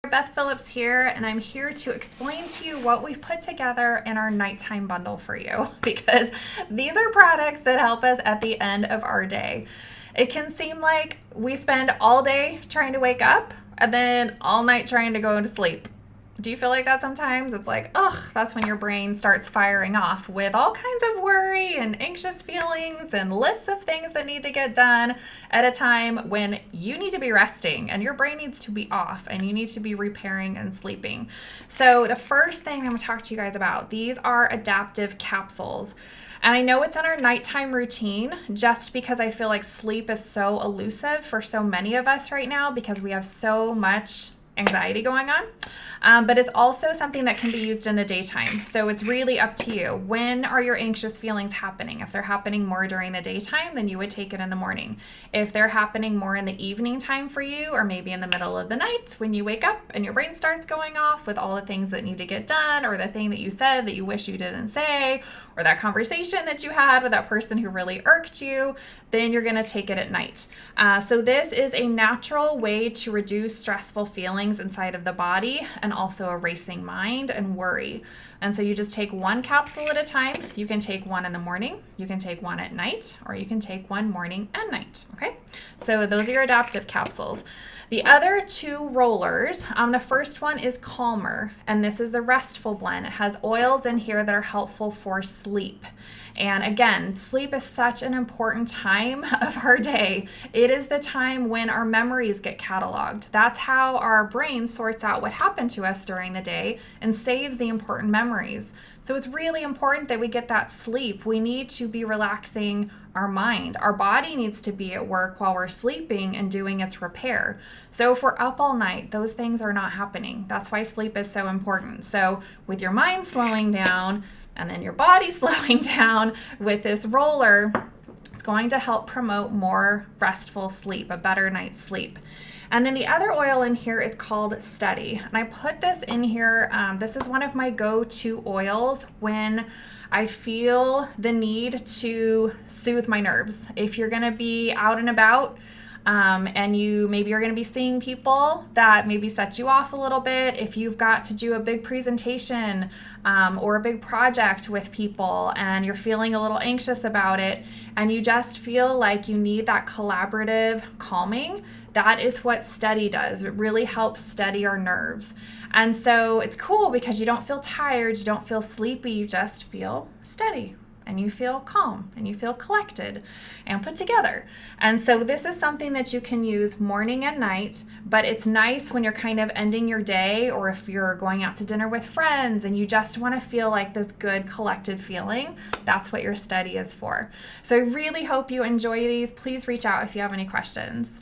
Beth Phillips here, and I'm here to explain to you what we've put together in our nighttime bundle for you, because these are products that help us at the end of our day. It can seem like we spend all day trying to wake up and then all night trying to go to sleep. Do you feel like that sometimes? It's like, ugh, that's when your brain starts firing off with all kinds of worry and anxious feelings and lists of things that need to get done at a time when you need to be resting and your brain needs to be off and you need to be repairing and sleeping. So the first thing I'm going to talk to you guys about, these are Adaptiv capsules. And I know it's in our nighttime routine just because I feel like sleep is so elusive for so many of us right now because we have so much anxiety going on. But it's also something that can be used in the daytime. So it's really up to you. When are your anxious feelings happening? If they're happening more during the daytime, then you would take it in the morning. If they're happening more in the evening time for you, or maybe in the middle of the night when you wake up and your brain starts going off with all the things that need to get done, or the thing that you said that you wish you didn't say, or that conversation that you had with that person who really irked you, then you're going to take it at night. So this is a natural way to reduce stressful feelings inside of the body and also a racing mind and worry. And so you just take one capsule at a time. You can take one in the morning, you can take one at night, or you can take one morning and night. Okay, so those are your Adaptiv capsules. The other two rollers, the first one is Calmer, and this is the Restful blend. It has oils in here that are helpful for sleep. And again, sleep is such an important time of our day. It is the time when our memories get cataloged. That's how our brain sorts out what happened to us during the day and saves the important memories. So it's really important that we get that sleep. We need to be relaxing our mind. Our body needs to be at work while we're sleeping and doing its repair. So if we're up all night, those things are not happening. That's why sleep is so important. So with your mind slowing down and then your body slowing down with this roller, it's going to help promote more restful sleep, a better night's sleep. And then the other oil in here is called Steady. And I put this in here. This is one of my go-to oils when I feel the need to soothe my nerves. If you're going to be out and about, and maybe you're going to be seeing people that maybe set you off a little bit. If you've got to do a big presentation or a big project with people and you're feeling a little anxious about it and you just feel like you need that collaborative calming, that is what Steady does. It really helps steady our nerves. And so it's cool because you don't feel tired, you don't feel sleepy, you just feel steady. And you feel calm and you feel collected and put together. And so this is something that you can use morning and night, but it's nice when you're kind of ending your day or if you're going out to dinner with friends and you just want to feel like this good collected feeling. That's what your Steady is for. So I really hope you enjoy these. Please reach out if you have any questions.